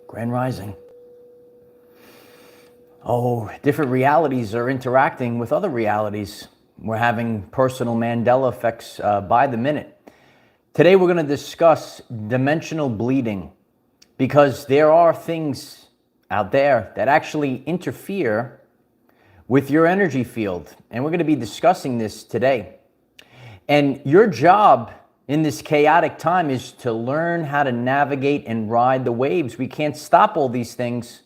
Grand Rising. Oh, different realities are interacting with other realities. We're having personal Mandela effects by the minute. Today we're going to discuss dimensional bleeding because there are things out there that actually interfere with your energy field. And we're going to be discussing this today. And your job in this chaotic time is to learn how to navigate and ride the waves. We can't stop all these things.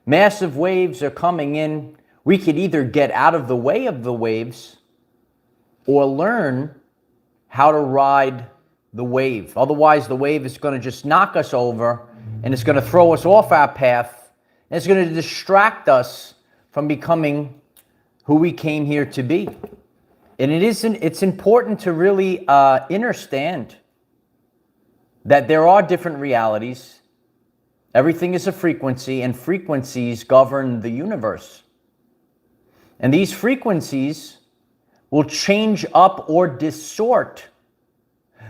Massive waves are coming in. We could either get out of the way of the waves or learn how to ride the wave. Otherwise, the wave is going to just knock us over and it's going to throw us off our path. And it's going to distract us from becoming who we came here to be. And it's important to really understand that there are different realities. Everything is a frequency, and frequencies govern the universe. And these frequencies will change up or distort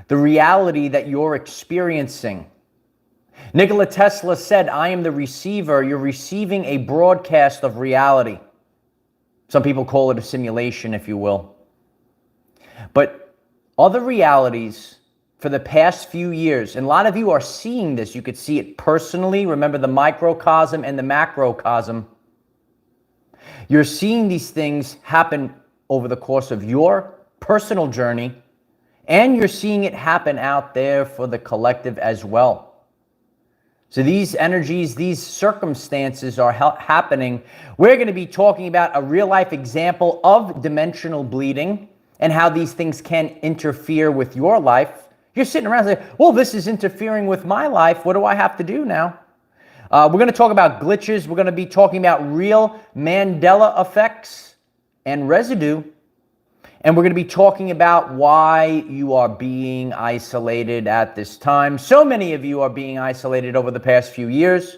the reality that you're experiencing. Nikola Tesla said, "I am the receiver. You're receiving a broadcast of reality." Some people call it a simulation, if you will. But other realities for the past few years, and a lot of you are seeing this, you could see it personally. Remember the microcosm and the macrocosm. You're seeing these things happen over the course of your personal journey, and you're seeing it happen out there for the collective as well. So these energies, these circumstances are happening. We're going to be talking about a real-life example of dimensional bleeding and how these things can interfere with your life. You're sitting around saying, well, this is interfering with my life. What do I have to do now? We're going to talk about glitches. We're going to be talking about real Mandela effects and residue. And we're going to be talking about why you are being isolated at this time. So many of you are being isolated over the past few years.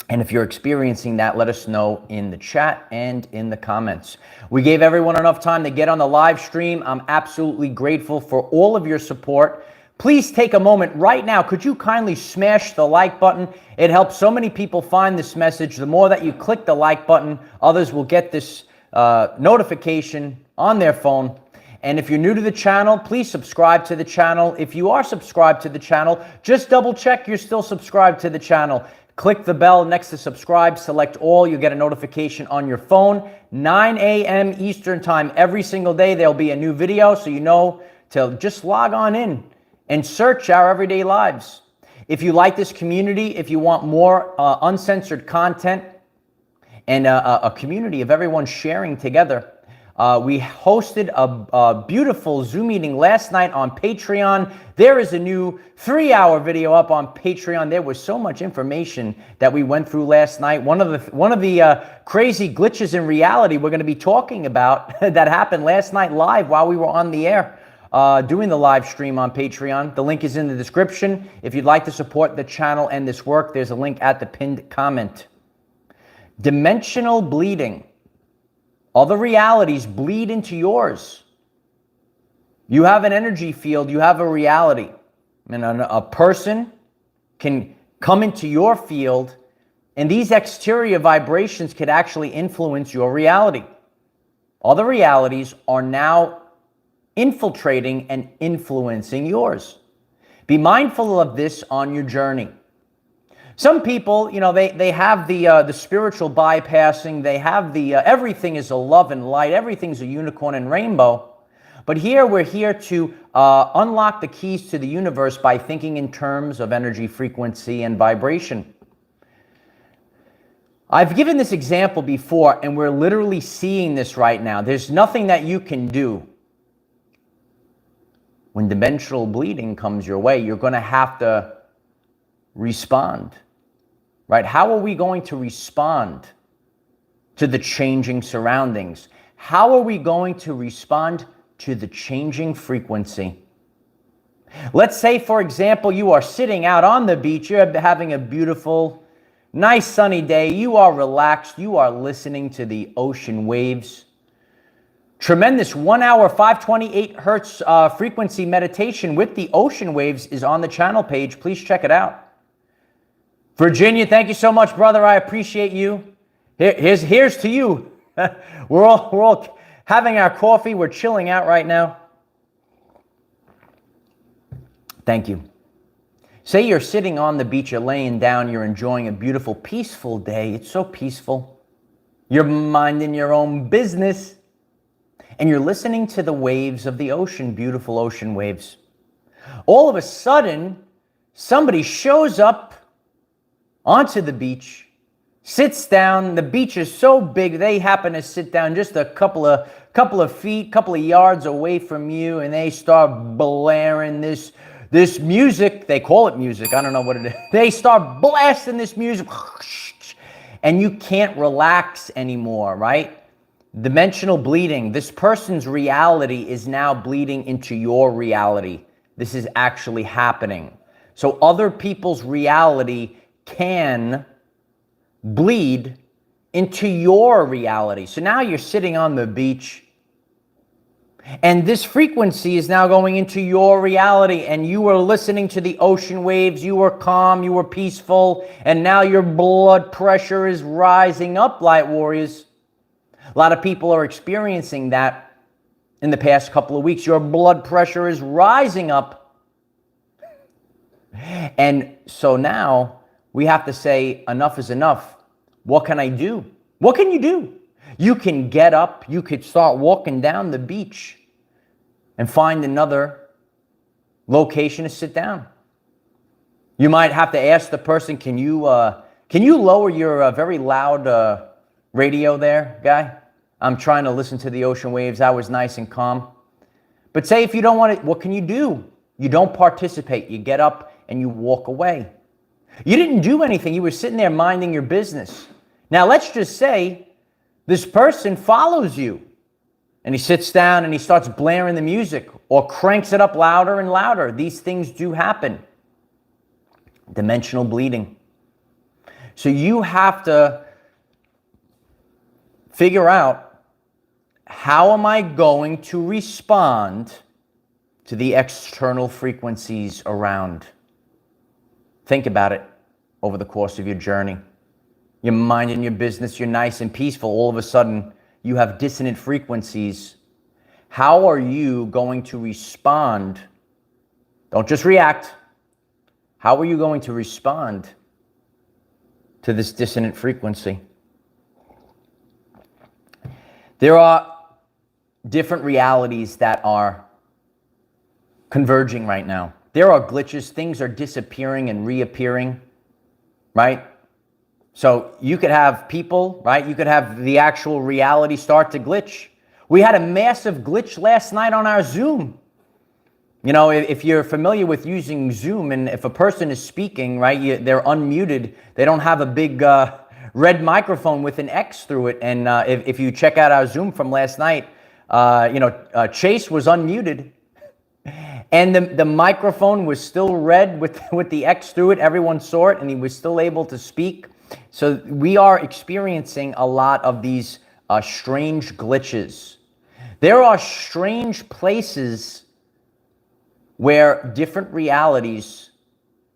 And if you're experiencing that, let us know in the chat and in the comments. We gave everyone enough time to get on the live stream. I'm absolutely grateful for all of your support. Please take a moment right now. Could you kindly smash the like button? It helps so many people find this message. The more that you click the like button, others will get this notification on their phone. And if you're new to the channel, please subscribe to the channel. If you are subscribed to the channel, just double check you're still subscribed to the channel. Click the bell next to subscribe, select all, you'll get a notification on your phone. 9 a.m. Eastern time every single day, there'll be a new video, so you know to just log on in and search our everyday lives. If you like this community, if you want more uncensored content and a community of everyone sharing together, we hosted a beautiful Zoom meeting last night on Patreon. There is a new 3-hour video up on Patreon. There was so much information that we went through last night. One of the crazy glitches in reality we're going to be talking about that happened last night live while we were on the air doing the live stream on Patreon. The link is in the description. If you'd like to support the channel and this work, there's a link at the pinned comment. Dimensional bleeding. Other realities bleed into yours. You have an energy field, you have a reality. And a person can come into your field, and these exterior vibrations could actually influence your reality. Other realities are now infiltrating and influencing yours. Be mindful of this on your journey. Some people, you know, they have the spiritual bypassing. They have the everything is a love and light. Everything's a unicorn and rainbow. But here we're here to unlock the keys to the universe by thinking in terms of energy, frequency, and vibration. I've given this example before, and we're literally seeing this right now. There's nothing that you can do. When dimensional bleeding comes your way, you're going to have to respond. Right? How are we going to respond to the changing surroundings? How are we going to respond to the changing frequency? Let's say, for example, you are sitting out on the beach. You're having a beautiful, nice sunny day. You are relaxed. You are listening to the ocean waves. Tremendous 1 hour, 528 hertz frequency meditation with the ocean waves is on the channel page. Please check it out. Virginia, thank you so much, brother. I appreciate you. Here's to you. We're all having our coffee. We're chilling out right now. Thank you. Say you're sitting on the beach, you're laying down, you're enjoying a beautiful, peaceful day. It's so peaceful. You're minding your own business. And you're listening to the waves of the ocean, beautiful ocean waves. All of a sudden, somebody shows up onto the beach, sits down. The beach is so big, they happen to sit down just a couple of feet, couple of yards away from you, and they start blaring this music. They call it music. I don't know what it is. They start blasting this music, and you can't relax anymore, right? Dimensional bleeding. This person's reality is now bleeding into your reality. This is actually happening. So other people's reality can bleed into your reality. So now you're sitting on the beach, and this frequency is now going into your reality, and you are listening to the ocean waves. You were calm, you were peaceful, and now your blood pressure is rising up, light warriors. A lot of people are experiencing that in the past couple of weeks. Your blood pressure is rising up. And so now we have to say, enough is enough. What can I do? What can you do? You can get up. You could start walking down the beach and find another location to sit down. You might have to ask the person, can you lower your very loud radio there, guy? I'm trying to listen to the ocean waves. That was nice and calm. But say if you don't want it, what can you do? You don't participate. You get up and you walk away. You didn't do anything. You were sitting there minding your business. Now let's just say this person follows you, and he sits down and he starts blaring the music or cranks it up louder and louder. These things do happen. Dimensional bleeding. So you have to figure out, how am I going to respond to the external frequencies around? Think about it over the course of your journey. You're minding your business, you're nice and peaceful. All of a sudden, you have dissonant frequencies. How are you going to respond? Don't just react. How are you going to respond to this dissonant frequency? There are different realities that are converging right now. There are glitches. Things are disappearing and reappearing, right? So you could have people, right? You could have the actual reality start to glitch. We had a massive glitch last night on our Zoom. You know, if you're familiar with using Zoom, and if a person is speaking, right, they're unmuted, they don't have a big red microphone with an X through it. And if you check out our Zoom from last night, Chase was unmuted, and the microphone was still red with the X through it. Everyone saw it, and he was still able to speak. So we are experiencing a lot of these strange glitches. There are strange places where different realities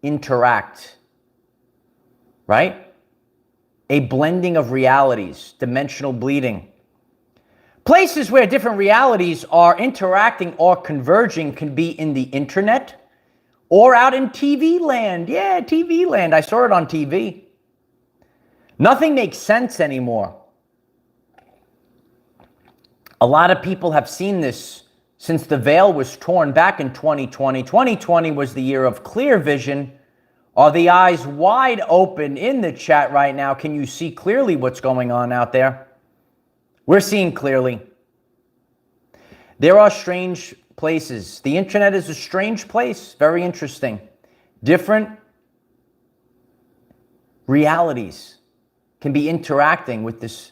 interact, right? A blending of realities, dimensional bleeding. Places where different realities are interacting or converging can be in the internet or out in TV land. Yeah, TV land. I saw it on TV. Nothing makes sense anymore. A lot of people have seen this since the veil was torn back in 2020. 2020 was the year of clear vision. Are the eyes wide open in the chat right now? Can you see clearly what's going on out there? We're seeing clearly. There are strange places. The internet is a strange place. Very interesting. Different realities can be interacting with this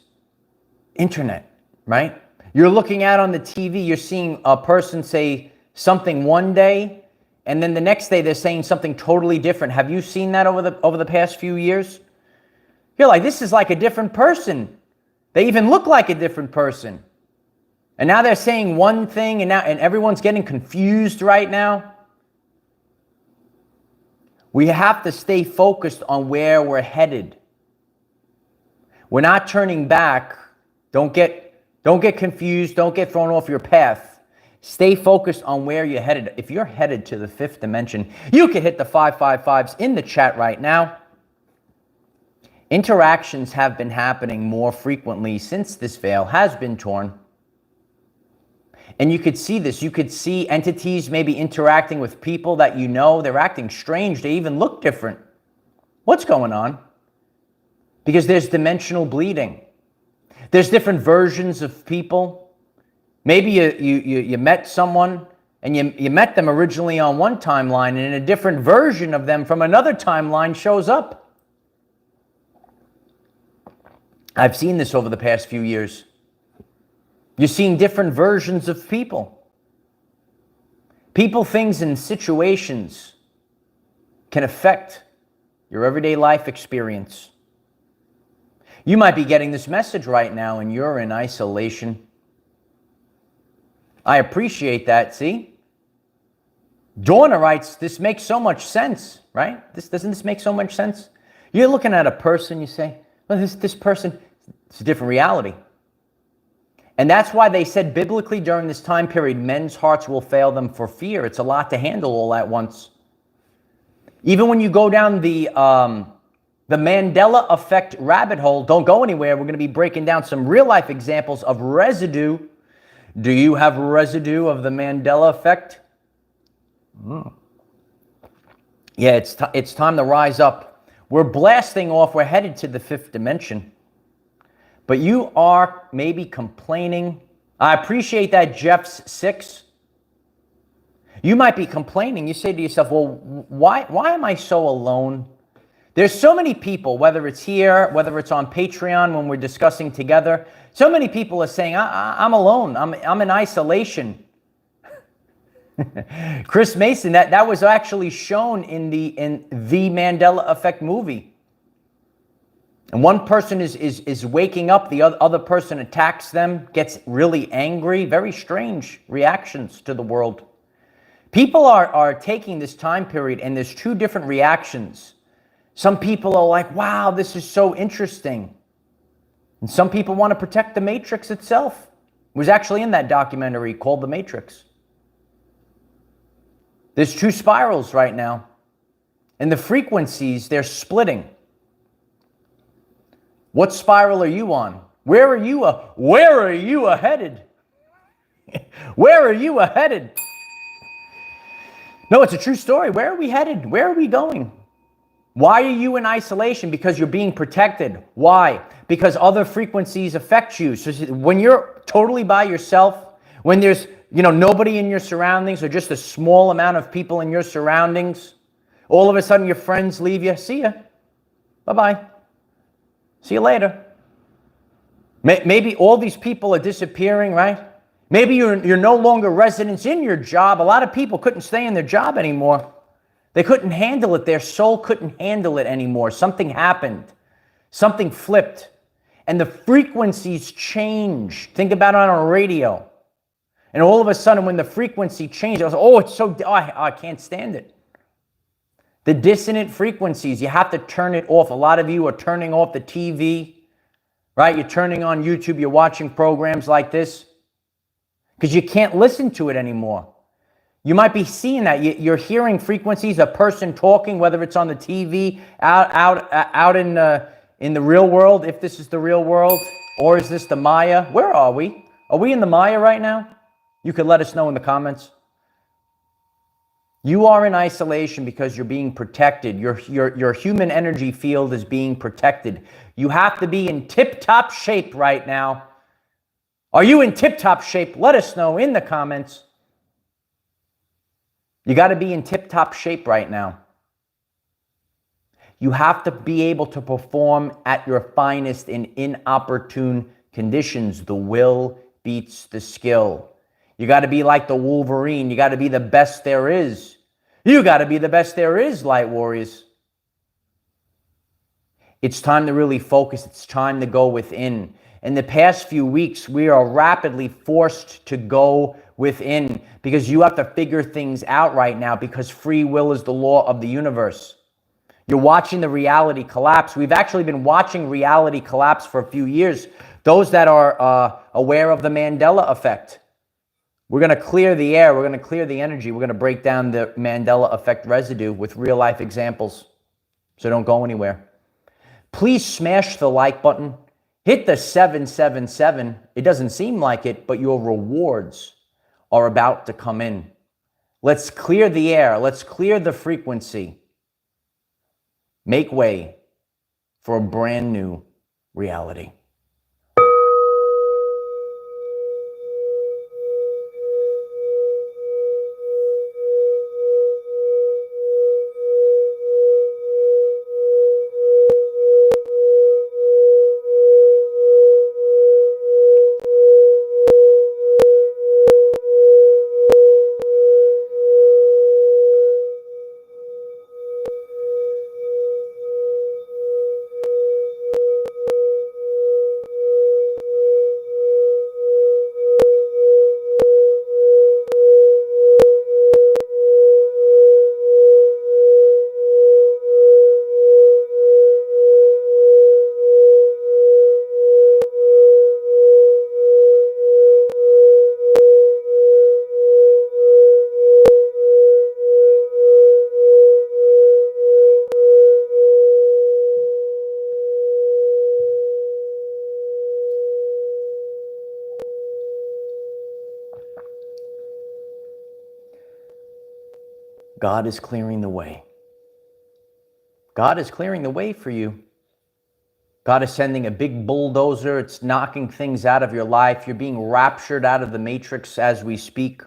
internet, right? You're looking out on the TV, you're seeing a person say something one day, and then the next day they're saying something totally different. Have you seen that over the past few years? You're like, this is like a different person. They even look like a different person. And now they're saying one thing, and everyone's getting confused right now. We have to stay focused on where we're headed. We're not turning back. Don't get confused. Don't get thrown off your path. Stay focused on where you're headed. If you're headed to the fifth dimension, you can hit the 555s in the chat right now. Interactions have been happening more frequently since this veil has been torn. And you could see this. You could see entities maybe interacting with people that you know. They're acting strange. They even look different. What's going on? Because there's dimensional bleeding. There's different versions of people. Maybe you met someone and you met them originally on one timeline, and a different version of them from another timeline shows up. I've seen this over the past few years. You're seeing different versions of people. People, things, and situations can affect your everyday life experience. You might be getting this message right now and you're in isolation. I appreciate that, see? Donna writes, this makes so much sense, right? Doesn't this make so much sense? You're looking at a person, you say, well, this person, it's a different reality. And that's why they said biblically during this time period, men's hearts will fail them for fear. It's a lot to handle all at once. Even when you go down the Mandela Effect rabbit hole, don't go anywhere. We're going to be breaking down some real life examples of residue. Do you have residue of the Mandela Effect? Yeah, it's time to rise up. We're blasting off. We're headed to the fifth dimension. But you are maybe complaining. I appreciate that, Jeff's 6. You might be complaining. You say to yourself, well, why am I so alone? There's so many people, whether it's here, whether it's on Patreon when we're discussing together, so many people are saying, I'm alone. I'm in isolation. Chris Mason, that was actually shown in the Mandela Effect movie. And one person is waking up, the other person attacks them, gets really angry. Very strange reactions to the world. People are taking this time period, and there's two different reactions. Some people are like, wow, this is so interesting. And some people want to protect the Matrix itself. It was actually in that documentary called The Matrix. There's two spirals right now. And the frequencies, they're splitting. What spiral are you on? Where are you headed? Where are you headed? No, it's a true story. Where are we headed? Where are we going? Why are you in isolation? Because you're being protected. Why? Because other frequencies affect you. So when you're totally by yourself, when there's nobody in your surroundings or just a small amount of people in your surroundings, all of a sudden your friends leave you. See ya. Bye-bye. See you later. Maybe all these people are disappearing, right? Maybe you're no longer residents in your job. A lot of people couldn't stay in their job anymore. They couldn't handle it. Their soul couldn't handle it anymore. Something happened. Something flipped. And the frequencies changed. Think about it on a radio. And all of a sudden, when the frequency changed, I was like, it's so, I can't stand it. The dissonant frequencies, you have to turn it off. A lot of you are turning off the TV, right? You're turning on YouTube, you're watching programs like this because you can't listen to it anymore. You might be seeing that. You're hearing frequencies, a person talking, whether it's on the TV, out in the real world, if this is the real world, or is this the Maya? Where are we? Are we in the Maya right now? You could let us know in the comments. You are in isolation because you're being protected. Your human energy field is being protected. You have to be in tip-top shape right now. Are you in tip-top shape? Let us know in the comments. You got to be in tip-top shape right now. You have to be able to perform at your finest in inopportune conditions. The will beats the skill. You got to be like the Wolverine. You got to be the best there is. You got to be the best there is, light warriors. It's time to really focus. It's time to go within. In the past few weeks, we are rapidly forced to go within because you have to figure things out right now because free will is the law of the universe. You're watching the reality collapse. We've actually been watching reality collapse for a few years. Those that are aware of the Mandela Effect. We're going to clear the air. We're going to clear the energy. We're going to break down the Mandela Effect residue with real-life examples. So don't go anywhere. Please smash the like button. Hit the 777. It doesn't seem like it, but your rewards are about to come in. Let's clear the air. Let's clear the frequency. Make way for a brand new reality. God is clearing the way. God is clearing the way for you. God is sending a big bulldozer. It's knocking things out of your life. You're being raptured out of the matrix as we speak.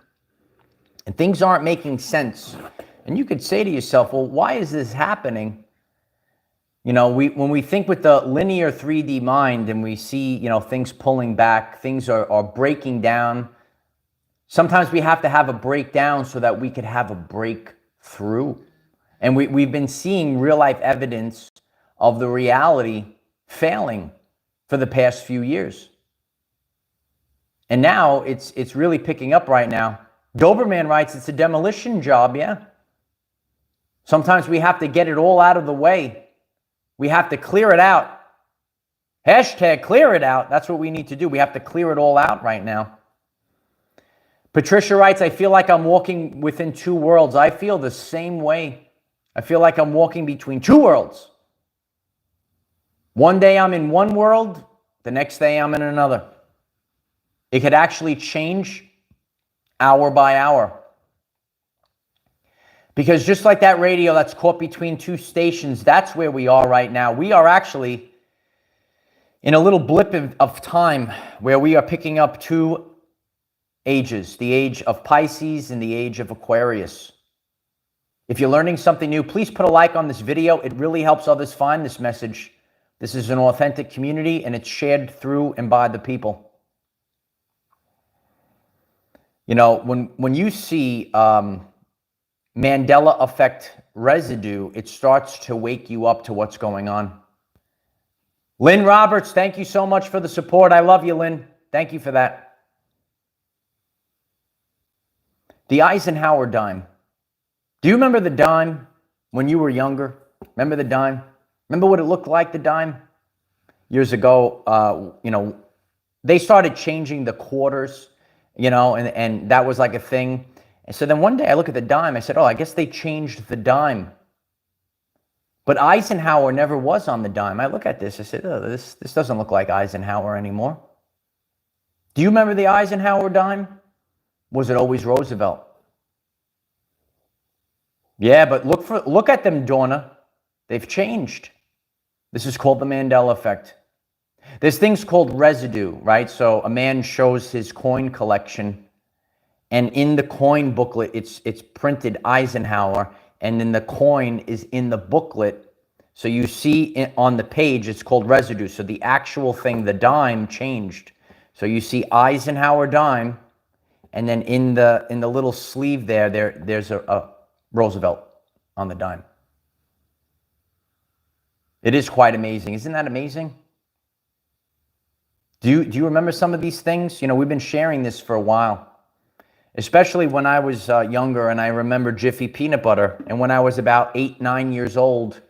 And things aren't making sense. And you could say to yourself, well, why is this happening? You know, when we think with the linear 3D mind and we see, you know, things pulling back, things are breaking down. Sometimes we have to have a breakdown so that we could have a breakthrough. And we've been seeing real life evidence of the reality failing for the past few years. And now it's really picking up right now. Doberman writes, it's a demolition job, yeah. Sometimes we have to get it all out of the way. We have to clear it out. Hashtag clear it out. That's what we need to do. We have to clear it all out right now. Patricia writes, I feel like I'm walking within two worlds. I feel the same way. I feel like I'm walking between two worlds. One day I'm in one world, the next day I'm in another. It could actually change hour by hour. Because just like that radio that's caught between two stations, that's where we are right now. We are actually in a little blip of time where we are picking up two ages, the age of Pisces and the age of Aquarius. If you're learning something new, please put a like on this video. It really helps others find this message. This is an authentic community and it's shared through and by the people. You know, when you see Mandela Effect residue, it starts to wake you up to what's going on. Lynn Roberts, thank you so much for the support. I love you, Lynn. Thank you for that. The Eisenhower dime. Do you remember the dime when you were younger? Remember the dime? Remember what it looked like, the dime? Years ago, you know, they started changing the quarters, you know, and that was like a thing. And so then one day I look at the dime, I said, oh, I guess they changed the dime. But Eisenhower never was on the dime. I look at this, I said, oh, this doesn't look like Eisenhower anymore. Do you remember the Eisenhower dime? Was it always Roosevelt? Yeah, but look at them, Donna. They've changed. This is called the Mandela Effect. There's things called residue, right? So a man shows his coin collection, and in the coin booklet, it's printed Eisenhower, and then the coin is in the booklet. So you see on the page, it's called residue. So the actual thing, the dime, changed. So you see Eisenhower dime, and then in the little sleeve there's a Roosevelt on the dime. It is quite amazing. Isn't that amazing? Do you remember some of these things? You know, we've been sharing this for a while, especially when I was younger, and I remember Jiffy peanut butter. And when I was about 8, 9 years old,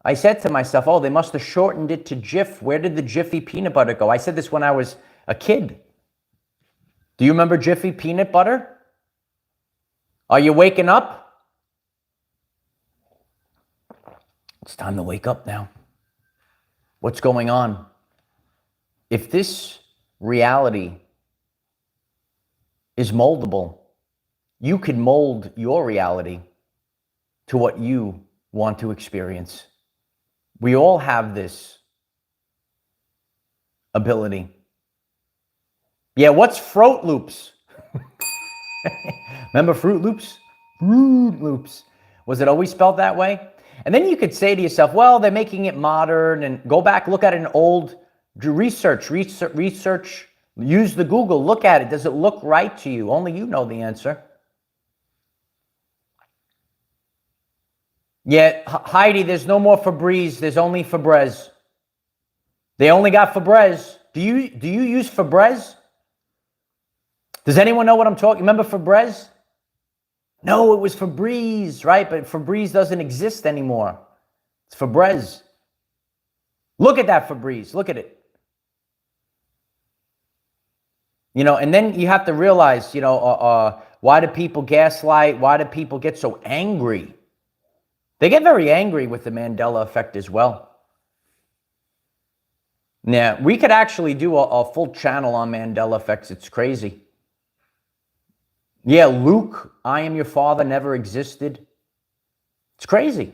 I said to myself, oh, they must have shortened it to Jif. Where did the Jiffy peanut butter go? I said this when I was a kid. Do you remember Jiffy peanut butter? Are you waking up? It's time to wake up now. What's going on? If this reality is moldable, you could mold your reality to what you want to experience. We all have this ability. Yeah, what's Fruit Loops? Remember Fruit Loops? Fruit Loops. Was it always spelled that way? And then you could say to yourself, well, they're making it modern, and go back, look at an old research, use the Google, look at it. Does it look right to you? Only you know the answer. Yeah, Heidi, there's no more Febreze. There's only Febreze. They only got Febreze. Do you use Febreze? Does anyone know what I'm talking? Remember Febreze? No, it was Febreze, right? But Febreze doesn't exist anymore. It's Febreze. Look at that Febreze. Look at it. You know, and then you have to realize, you know, why do people gaslight? Why do people get so angry? They get very angry with the Mandela Effect as well. Now, we could actually do a full channel on Mandela Effects. It's crazy. Yeah, Luke, I am your father, never existed. It's crazy.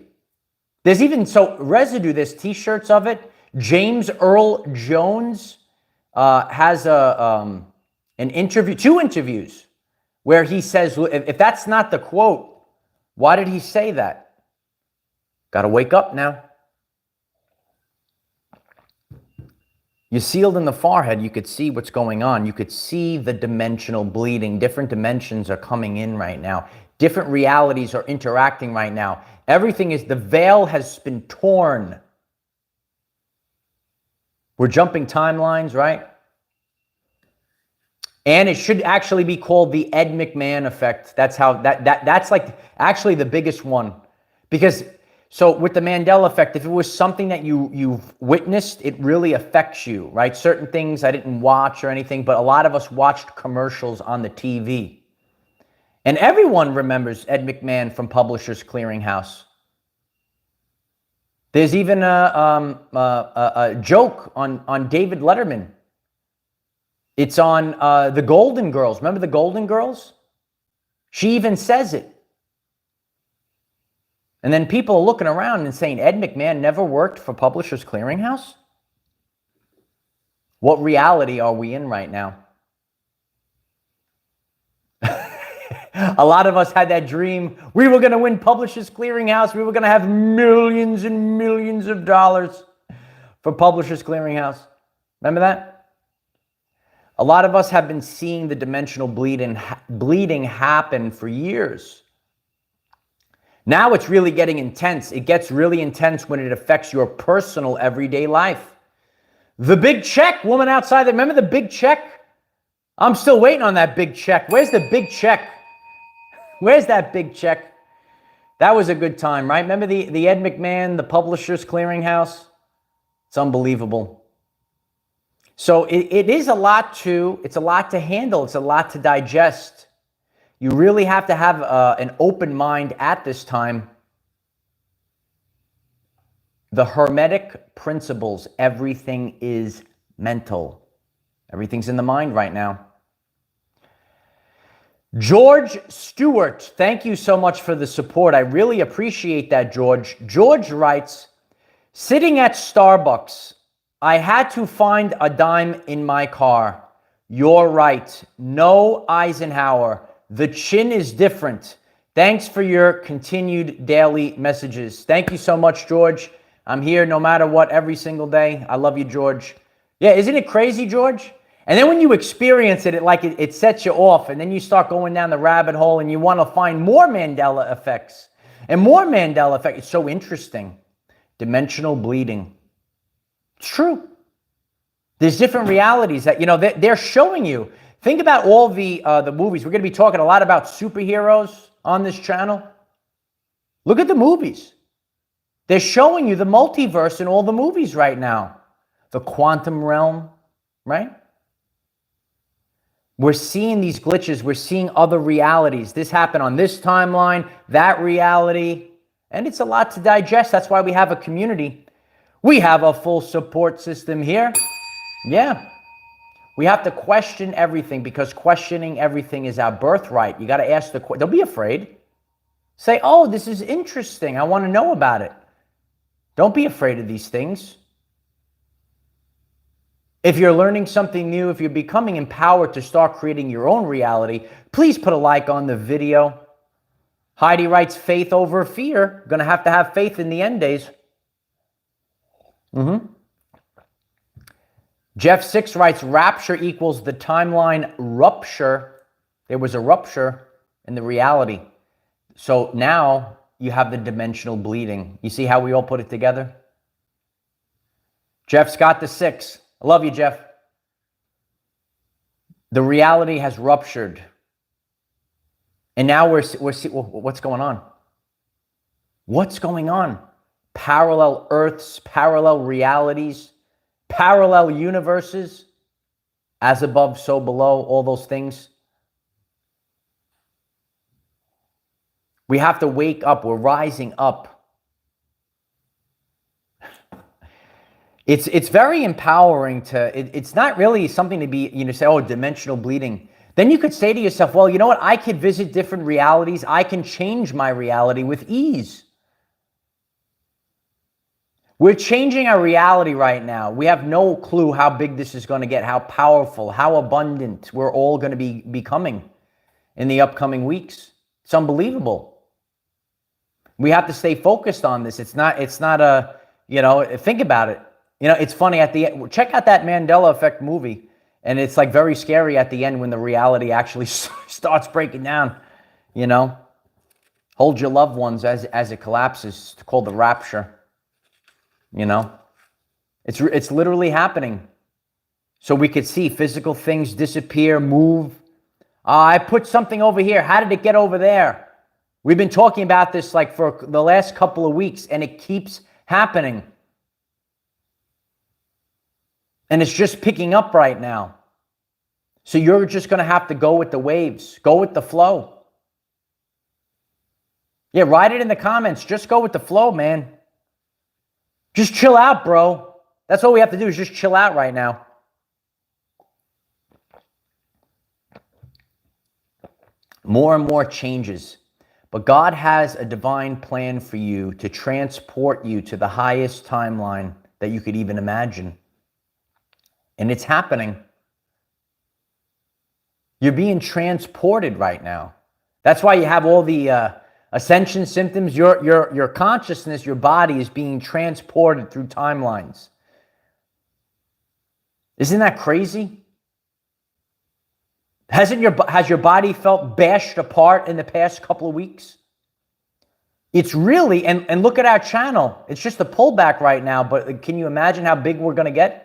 There's even, so residue, there's t-shirts of it. James Earl Jones has an interview, 2 interviews, where he says, if that's not the quote, why did he say that? Got to wake up now. You're sealed in the forehead. You could see what's going on. You could see the dimensional bleeding. Different dimensions are coming in right now. Different realities are interacting right now. Everything is, the veil has been torn. We're jumping timelines, right? And it should actually be called the Ed McMahon effect. That's how, that's like actually the biggest one. Because so with the Mandela Effect, if it was something that you've witnessed, it really affects you, right? Certain things I didn't watch or anything, but a lot of us watched commercials on the TV. And everyone remembers Ed McMahon from Publishers Clearinghouse. There's even a joke on David Letterman. It's on the Golden Girls. Remember the Golden Girls? She even says it. And then people are looking around and saying, Ed McMahon never worked for Publishers Clearinghouse? What reality are we in right now? A lot of us had that dream. We were going to win Publishers Clearinghouse. We were going to have millions and millions of dollars for Publishers Clearinghouse. Remember that? A lot of us have been seeing the dimensional bleeding happen for years. Now it's really getting intense. It gets really intense when it affects your personal everyday life. The big check, woman outside there. Remember the big check? I'm still waiting on that big check. Where's the big check? Where's that big check? That was a good time, right? Remember the Ed McMahon, the Publishers Clearinghouse? It's unbelievable. So it is a lot to, it's a lot to handle. It's a lot to digest. You really have to have an open mind at this time. The Hermetic principles, everything is mental. Everything's in the mind right now. George Stewart, thank you so much for the support. I really appreciate that, George. George writes, sitting at Starbucks, I had to find a dime in my car. You're right. No Eisenhower. The chin is different. Thanks for your continued daily messages. Thank you so much, George. I'm here no matter what every single day. I love you, George. Yeah, isn't it crazy, George? And then when you experience it, it sets you off, and then you start going down the rabbit hole and you want to find more Mandela effects and more Mandela effects. It's so interesting. Dimensional bleeding. It's true. There's different realities that, you know, they're showing you. Think about all the movies. We're going to be talking a lot about superheroes on this channel. Look at the movies. They're showing you the multiverse in all the movies right now. The quantum realm, right? We're seeing these glitches. We're seeing other realities. This happened on this timeline, that reality. And it's a lot to digest. That's why we have a community. We have a full support system here. Yeah. We have to question everything because questioning everything is our birthright. You got to ask the question. Don't be afraid. Say, oh, this is interesting. I want to know about it. Don't be afraid of these things. If you're learning something new, if you're becoming empowered to start creating your own reality, please put a like on the video. Heidi writes, faith over fear. Going to have faith in the end days. Jeff 6 writes, rapture equals the timeline rupture. There was a rupture in the reality. So now you have the dimensional bleeding. You see how we all put it together? Jeff's got the 6. I love you, Jeff. The reality has ruptured. And now we're seeing, what's going on? What's going on? Parallel Earths, parallel realities, parallel universes, as above, so below, all those things. We have to wake up. We're rising up. It's very empowering to, it's not really something to be, say, oh, dimensional bleeding. Then you could say to yourself, well, you know what? I could visit different realities. I can change my reality with ease. We're changing our reality right now. We have no clue how big this is going to get, how powerful, how abundant we're all going to be becoming in the upcoming weeks. It's unbelievable. We have to stay focused on this. It's not a, think about it. It's funny at the end. Check out that Mandela Effect movie. And it's like very scary at the end when the reality actually starts breaking down, Hold your loved ones as it collapses. It's called the rapture. It's literally happening. So we could see physical things disappear, move. I put something over here. How did it get over there? We've been talking about this like for the last couple of weeks, and it keeps happening. And it's just picking up right now. So you're just going to have to go with the waves. Go with the flow. Yeah, write it in the comments. Just go with the flow, man. Just chill out, bro. That's all we have to do is just chill out right now. More and more changes. But God has a divine plan for you to transport you to the highest timeline that you could even imagine. And it's happening. You're being transported right now. That's why you have all the ascension symptoms. Your consciousness, your body is being transported through timelines. Isn't that crazy? Has your body felt bashed apart in the past couple of weeks? It's really, and look at our channel. It's just a pullback right now, but can you imagine how big we're going to get?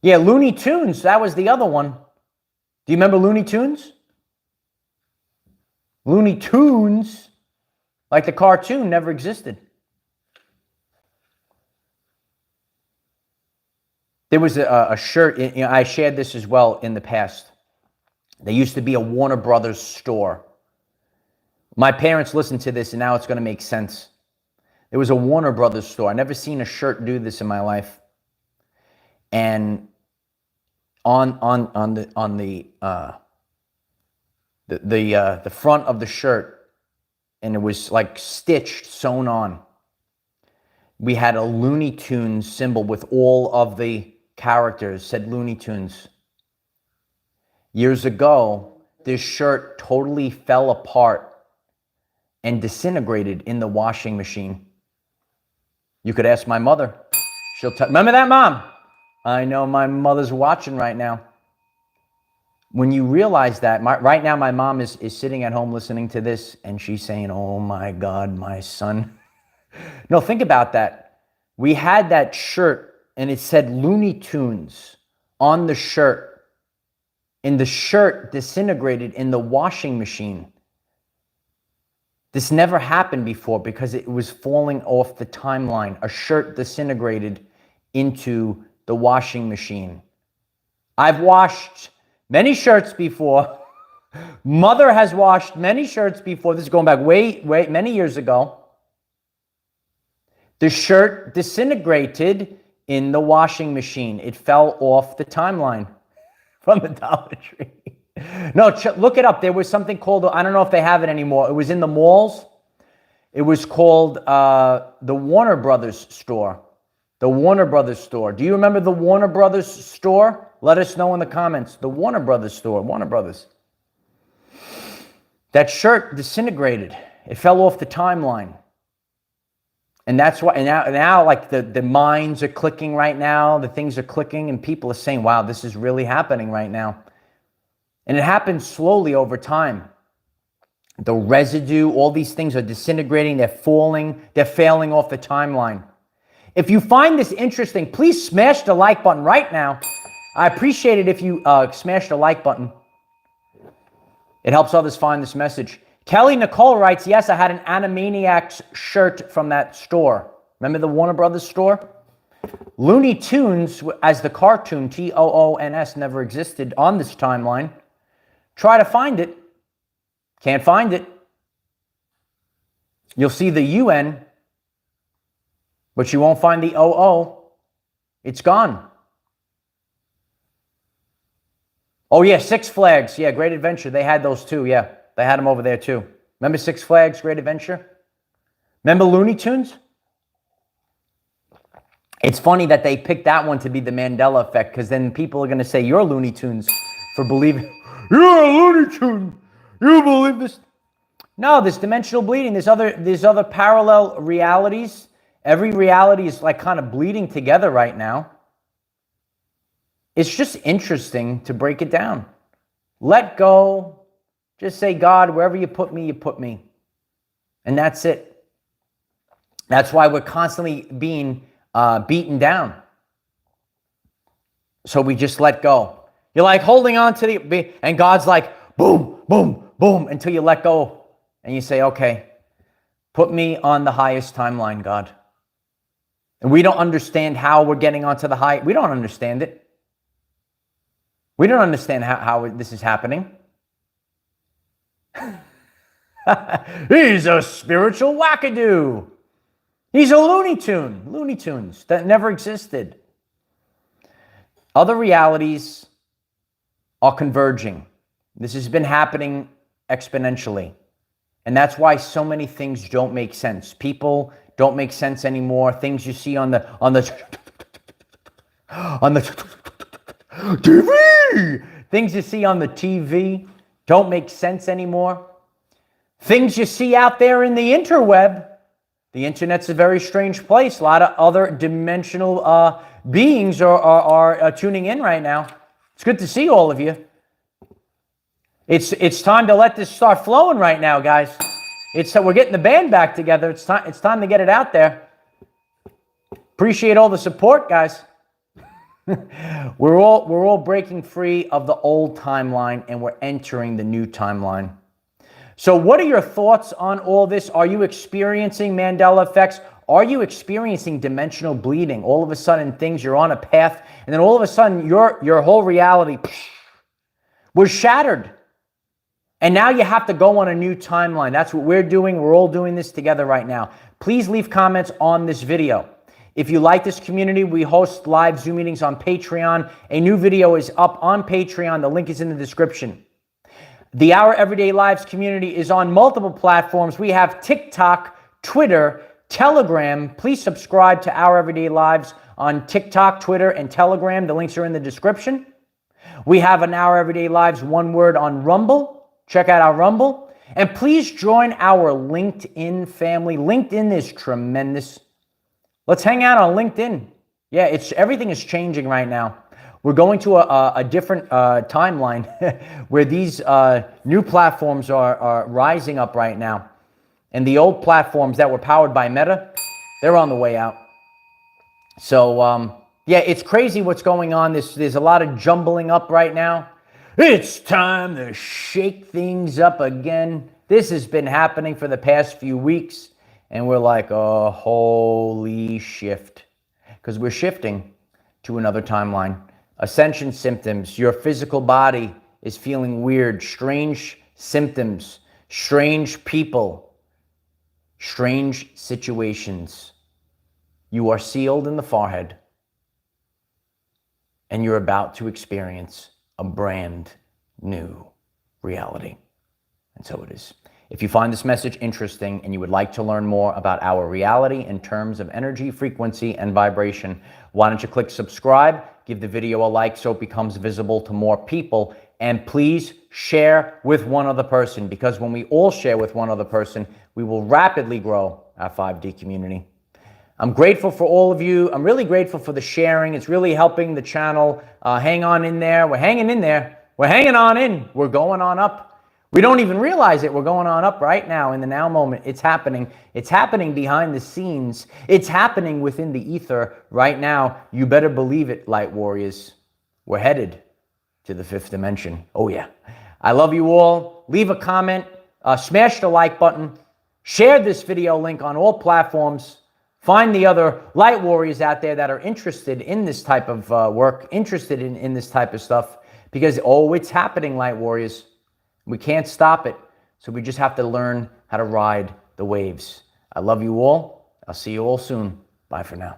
Yeah, Looney Tunes, that was the other one. Do you remember Looney Tunes? Looney Tunes, like the cartoon, never existed. There was a shirt, I shared this as well in the past. There used to be a Warner Brothers store. My parents listened to this and now it's going to make sense. There was a Warner Brothers store. I've never seen a shirt do this in my life. And on the front of the shirt, and it was like stitched, sewn on, we had a Looney Tunes symbol with all of the characters, said Looney Tunes. Years ago, this shirt totally fell apart and disintegrated in the washing machine. You could ask my mother. She'll tell. Remember that, Mom? I know my mother's watching right now. When you realize that, right now my mom is sitting at home listening to this, and she's saying, oh my God, my son. No, think about that. We had that shirt, and it said Looney Tunes on the shirt. And the shirt disintegrated in the washing machine. This never happened before because it was falling off the timeline. A shirt disintegrated into the washing machine. I've washed many shirts before. Mother has washed many shirts before. This is going back way many years ago. The shirt disintegrated in the washing machine. It fell off the timeline from the Dollar Tree. No, look it up. There was something called, I don't know if they have it anymore. It was in the malls. It was called the Warner Brothers store. The Warner Brothers store. Do you remember the Warner Brothers store? Let us know in the comments. The Warner Brothers store. Warner Brothers. That shirt disintegrated. It fell off the timeline. And that's why, and now like the minds are clicking right now. The things are clicking and people are saying, wow, this is really happening right now. And it happens slowly over time. The residue, all these things are disintegrating. They're falling. They're failing off the timeline. If you find this interesting, please smash the like button right now. I appreciate it if you smash the like button. It helps others find this message. Kelly Nicole writes, yes, I had an Animaniacs shirt from that store. Remember the Warner Brothers store? Looney Tunes, as the cartoon, Toons, never existed on this timeline. Try to find it. Can't find it. You'll see the UN, but you won't find the OO. It's gone. Oh, yeah, Six Flags. Yeah, Great Adventure. They had those too, yeah. They had them over there too. Remember Six Flags, Great Adventure? Remember Looney Tunes? It's funny that they picked that one to be the Mandela Effect, because then people are going to say, you're Looney Tunes for believing. You're a Looney Tune. You believe this? No, this dimensional bleeding. There's other parallel realities. Every reality is like kind of bleeding together right now. It's just interesting to break it down. Let go. Just say, God, wherever you put me, you put me. And that's it. That's why we're constantly being beaten down. So we just let go. You're like holding on to the, and God's like, boom, boom, boom, until you let go. And you say, okay, put me on the highest timeline, God. And we don't understand how we're getting onto the high. We don't understand it. We don't understand how this is happening. He's a spiritual wackadoo. He's a Looney Tune. Looney Tunes that never existed. Other realities are converging. This has been happening exponentially. And that's why so many things don't make sense. People don't make sense anymore. Things you see on the TV. Things you see on the TV don't make sense anymore. Things you see out there in the interweb. The internet's a very strange place. A lot of other dimensional beings are tuning in right now. It's good to see all of you. It's time to let this start flowing right now, guys. We're getting the band back together. It's time to get it out there. Appreciate all the support, guys. We're all breaking free of the old timeline and we're entering the new timeline. So what are your thoughts on all this? Are you experiencing Mandela effects? Are you experiencing dimensional bleeding? All of a sudden you're on a path and then all of a sudden your whole reality was shattered. And now you have to go on a new timeline. That's what we're doing. We're all doing this together right now. Please leave comments on this video. If you like this community, we host live Zoom meetings on Patreon. A new video is up on Patreon. The link is in the description. The Our Everyday Lives community is on multiple platforms. We have TikTok, Twitter, Telegram. Please subscribe to Our Everyday Lives on TikTok, Twitter, and Telegram. The links are in the description. We have an Our Everyday Lives one word on Rumble. Check out our Rumble. And please join our LinkedIn family. LinkedIn is tremendous. Let's hang out on LinkedIn. Yeah, everything is changing right now. We're going to a different timeline where these new platforms are rising up right now. And the old platforms that were powered by Meta, they're on the way out. So, yeah, it's crazy what's going on. There's a lot of jumbling up right now. It's time to shake things up again. This has been happening for the past few weeks, and we're like, oh, holy shift. Because we're shifting to another timeline. Ascension symptoms. Your physical body is feeling weird, strange symptoms, strange people, strange situations. You are sealed in the forehead, and you're about to experience a brand new reality. And so it is. If you find this message interesting and you would like to learn more about our reality in terms of energy, frequency, and vibration, why don't you click subscribe, give the video a like so it becomes visible to more people, and please share with one other person, because when we all share with one other person, we will rapidly grow our 5D community. I'm grateful for all of you. I'm really grateful for the sharing. It's really helping the channel hang on in there. We're hanging in there. We're hanging on in. We're going on up. We don't even realize it. We're going on up right now in the now moment. It's happening. It's happening behind the scenes. It's happening within the ether right now. You better believe it, light warriors. We're headed to the 5th dimension. Oh yeah. I love you all. Leave a comment. Smash the like button. Share this video link on all platforms. Find the other light warriors out there that are interested in this type of work, interested in this type of stuff, because, oh, it's happening, light warriors. We can't stop it. So we just have to learn how to ride the waves. I love you all. I'll see you all soon. Bye for now.